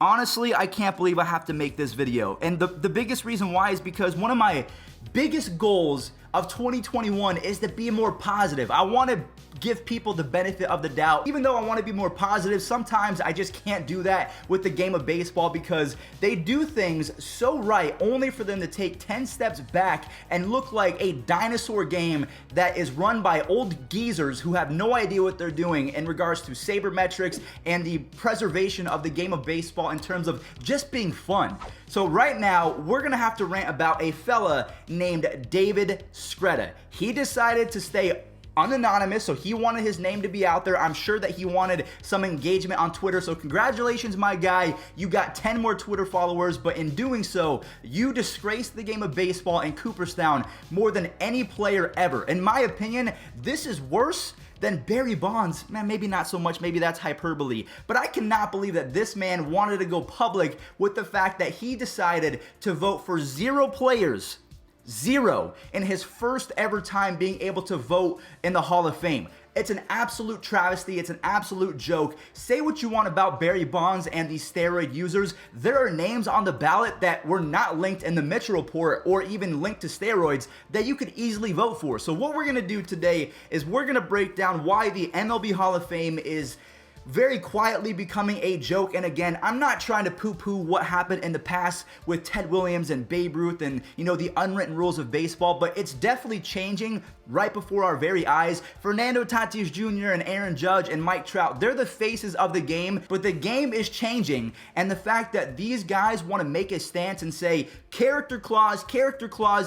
Honestly, I can't believe I have to make this video. And the biggest reason why is because one of my biggest goals of 2021 is to be more positive. I want to give people the benefit of the doubt. Even though I want to be more positive, sometimes I just can't do that with the game of baseball because they do things so right only for them to take 10 steps back and look like a dinosaur game that is run by old geezers who have no idea what they're doing in regards to sabermetrics and the preservation of the game of baseball in terms of just being fun. So right now, we're gonna have to rant about a fella named David Skretta. He decided to stay unanonymous, so he wanted his name to be out there. I'm sure that he wanted some engagement on Twitter, so congratulations, my guy. You got 10 more Twitter followers, but in doing so, you disgraced the game of baseball in Cooperstown more than any player ever. In my opinion, this is worse than Barry Bonds. Man, maybe not so much, maybe that's hyperbole, but I cannot believe that this man wanted to go public with the fact that he decided to vote for 0 players, 0, in his first ever time being able to vote in the Hall of Fame. It's an absolute travesty. It's an absolute joke. Say what you want about Barry Bonds and these steroid users. There are names on the ballot that were not linked in the Mitchell report or even linked to steroids that you could easily vote for. So what we're going to do today is we're going to break down why the MLB Hall of Fame is very quietly becoming a joke. And again, I'm not trying to poo-poo what happened in the past with Ted Williams and Babe Ruth and, you know, the unwritten rules of baseball, but it's definitely changing right before our very eyes. Fernando Tatis Jr. and Aaron Judge and Mike Trout, they're the faces of the game, but the game is changing. And the fact that these guys want to make a stance and say, character clause,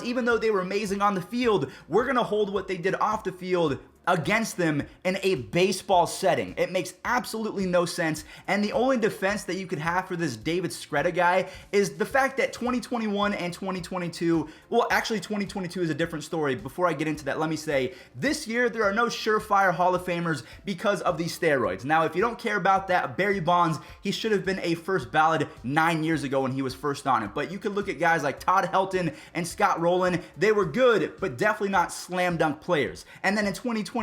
even though they were amazing on the field, we're going to hold what they did off the field against them in a baseball setting. It makes absolutely no sense, and the only defense that you could have for this David Skretta guy is the fact that 2021 and 2022, well, actually 2022 is a different story. Before I get into that, let me say, this year there are no surefire Hall of Famers because of these steroids. Now, if you don't care about that, Barry Bonds, he should have been a first ballot 9 years ago when he was first on it, but you could look at guys like Todd Helton and Scott Rowland. They were good, but definitely not slam dunk players. And then in 2022,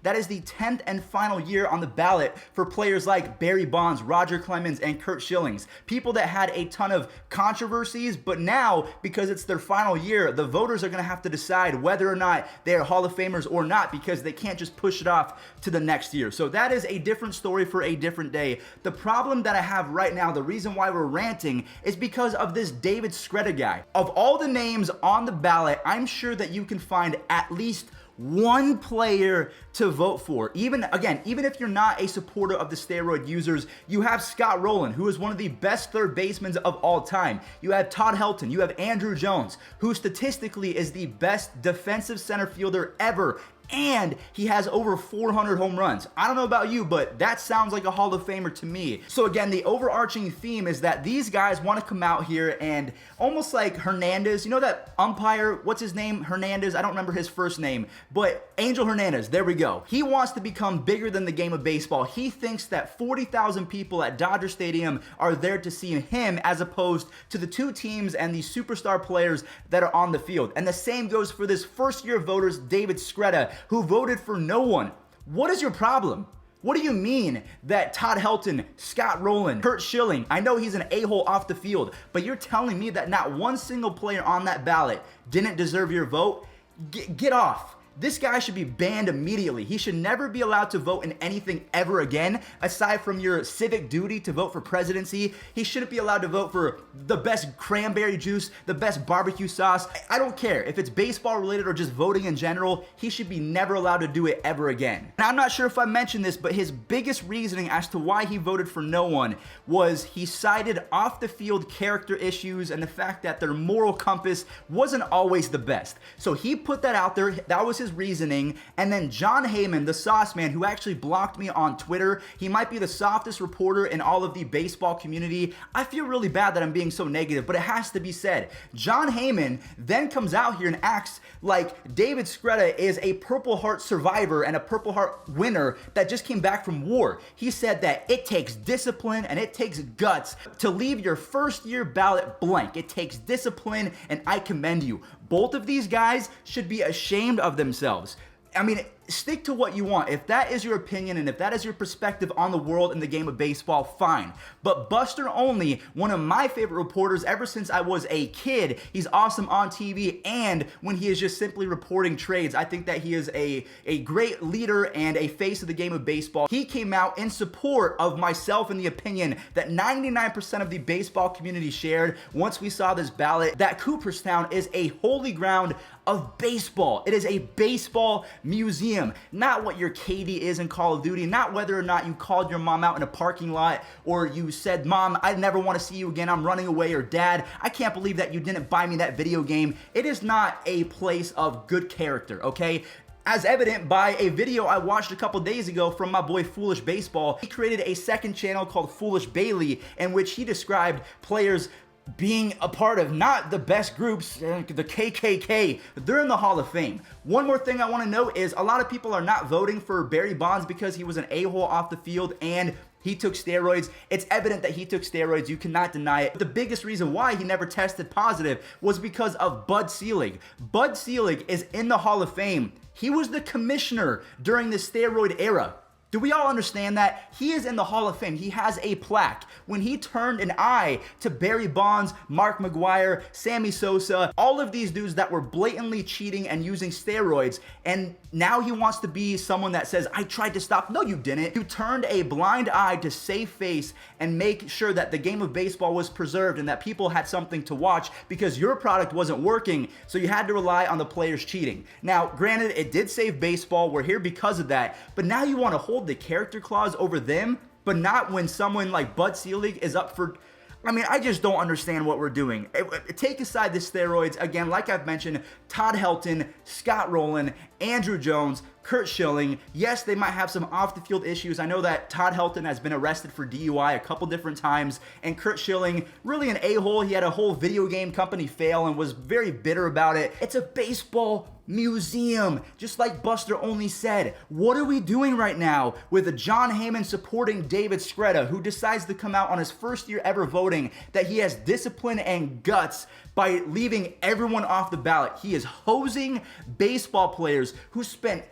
that is the 10th and final year on the ballot for players like Barry Bonds, Roger Clemens, and Curt Schillings. People that had a ton of controversies, but now, because it's their final year, the voters are going to have to decide whether or not they are Hall of Famers or not, because they can't just push it off to the next year. So that is a different story for a different day. The problem that I have right now, the reason why we're ranting, is because of this David Skretta guy. Of all the names on the ballot, I'm sure that you can find at least one player to vote for. Even if you're not a supporter of the steroid users, you have Scott Rowland, who is one of the best third basemen of all time. You have Todd Helton. You have Andrew Jones, who statistically is the best defensive center fielder ever, and he has over 400 home runs. I don't know about you, but that sounds like a Hall of Famer to me. So again, the overarching theme is that these guys want to come out here and almost like Hernandez, you know that umpire, what's his name? Hernandez, I don't remember his first name, but Angel Hernandez, there we go. He wants to become bigger than the game of baseball. He thinks that 40,000 people at Dodger Stadium are there to see him as opposed to the two teams and the superstar players that are on the field. And the same goes for this first year voters, David Skretta, who voted for no one. What is your problem? What do you mean that Todd Helton, Scott Rowland, Curt Schilling, I know he's an a-hole off the field, but you're telling me that not one single player on that ballot didn't deserve your vote? Get off. This guy should be banned immediately. He should never be allowed to vote in anything ever again, aside from your civic duty to vote for presidency. He shouldn't be allowed to vote for the best cranberry juice, the best barbecue sauce. I don't care if it's baseball related or just voting in general. He should be never allowed to do it ever again. And I'm not sure if I mentioned this, but his biggest reasoning as to why he voted for no one was he cited off the field character issues and the fact that their moral compass wasn't always the best. So he put that out there. That was his reasoning. And then John Heyman, the sauce man, who actually blocked me on Twitter, he might be the softest reporter in all of the baseball community. I feel really bad that I'm being so negative, but it has to be said. John Heyman then comes out here and acts like David Skretta is a Purple Heart survivor and a Purple Heart winner that just came back from war. He said that it takes discipline and it takes guts to leave your first year ballot blank. It takes discipline, and I commend you. Both of these guys should be ashamed of themselves. I mean, stick to what you want. If that is your opinion and if that is your perspective on the world and the game of baseball, fine. But Buster Olney, one of my favorite reporters ever since I was a kid, he's awesome on TV and when he is just simply reporting trades. I think that he is a great leader and a face of the game of baseball. He came out in support of myself and the opinion that 99% of the baseball community shared once we saw this ballot, that Cooperstown is a holy ground of baseball. It is a baseball museum, not what your KD is in Call of Duty, not whether or not you called your mom out in a parking lot or you said, "Mom, I never want to see you again, I'm running away," or "Dad, I can't believe that you didn't buy me that video game." It is not a place of good character, okay? As evident by a video I watched a couple days ago from my boy Foolish Baseball. He created a second channel called Foolish Bailey in which he described players being a part of not the best groups, the KKK. They're in the Hall of Fame. One more thing I want to note is a lot of people are not voting for Barry Bonds because he was an a-hole off the field and he took steroids. It's evident that he took steroids. You cannot deny it. The biggest reason why he never tested positive was because of Bud Selig. Bud Selig is in the Hall of Fame. He was the commissioner during the steroid era. Do we all understand that? He is in the Hall of Fame. He has a plaque. When he turned an eye to Barry Bonds, Mark McGwire, Sammy Sosa, all of these dudes that were blatantly cheating and using steroids, and now he wants to be someone that says, "I tried to stop." No, you didn't. You turned a blind eye to save face and make sure that the game of baseball was preserved and that people had something to watch because your product wasn't working, so you had to rely on the players cheating. Now, granted, it did save baseball. We're here because of that, but now you want to hold the character clause over them, but not when someone like Bud Selig is up for... I mean, I just don't understand what we're doing. Take aside the steroids, again, like I've mentioned, Todd Helton, Scott Rowland, Andrew Jones, Curt Schilling. Yes, they might have some off-the-field issues. I know that Todd Helton has been arrested for DUI a couple different times, and Curt Schilling, really an a-hole. He had a whole video game company fail and was very bitter about it. It's a baseball museum, just like Buster Olney said. What are we doing right now with John Heyman supporting David Skretta, who decides to come out on his first year ever voting that he has discipline and guts by leaving everyone off the ballot? He is hosing baseball players who spent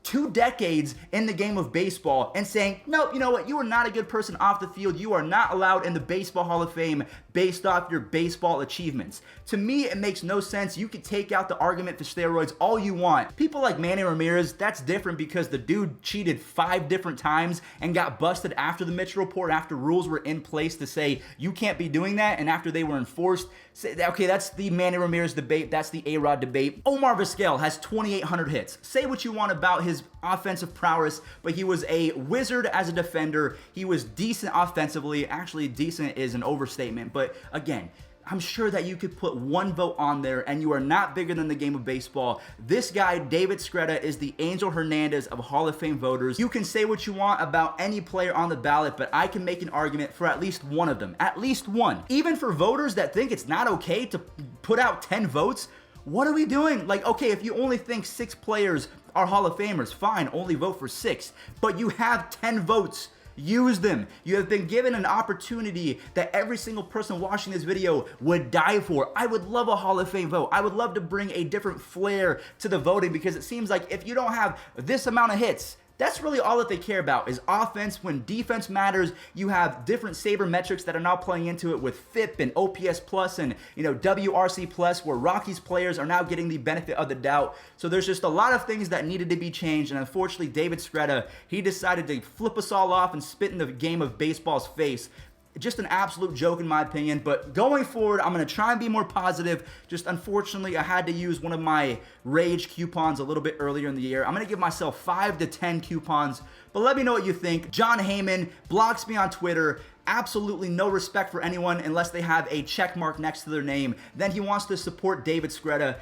2 decades in the game of baseball and saying, "Nope, you know what, you are not a good person off the field. You are not allowed in the Baseball Hall of Fame based off your baseball achievements." To me, it makes no sense. You could take out the argument for steroids all you want. People like Manny Ramirez, that's different because the dude cheated 5 different times and got busted after the Mitchell report, after rules were in place to say you can't be doing that, and after they were enforced. Okay, that's the Manny Ramirez debate. That's the A-Rod debate. Omar Vizquel has 2,800 hits. Say what you want about his offensive prowess, but he was a wizard as a defender. He was decent offensively. Actually, decent is an overstatement, but again, I'm sure that you could put one vote on there and you are not bigger than the game of baseball. This guy, David Skretta, is the Angel Hernandez of Hall of Fame voters. You can say what you want about any player on the ballot, but I can make an argument for at least one of them. At least one. Even for voters that think it's not okay to put out 10 votes, what are we doing? Like, okay, if you only think 6 players are Hall of Famers, fine, only vote for 6. But you have 10 votes. Use them. You have been given an opportunity that every single person watching this video would die for. I would love a Hall of Fame vote. I would love to bring a different flair to the voting because it seems like if you don't have this amount of hits, that's really all that they care about is offense. When defense matters, you have different saber metrics that are now playing into it with FIP and OPS plus and WRC plus, where Rockies players are now getting the benefit of the doubt. So there's just a lot of things that needed to be changed, and unfortunately David Skretta, he decided to flip us all off and spit in the game of baseball's face. Just an absolute joke in my opinion, but going forward, I'm going to try and be more positive. Just unfortunately, I had to use one of my rage coupons a little bit earlier in the year. I'm going to give myself 5 to 10 coupons, but let me know what you think. John Heyman blocks me on Twitter. Absolutely no respect for anyone unless they have a check mark next to their name. Then he wants to support David Skretta.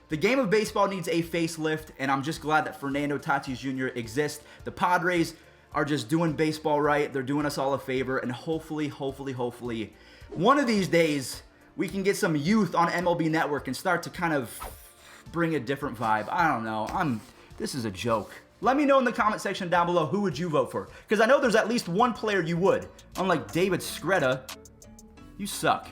The game of baseball needs a facelift, and I'm just glad that Fernando Tatis Jr. exists. The Padres are just doing baseball right. They're doing us all a favor, and hopefully, one of these days, we can get some youth on MLB Network and start to kind of bring a different vibe. I don't know. This is a joke. Let me know in the comment section down below, who would you vote for? Because I know there's at least one player you would. Unlike David Skretta, you suck.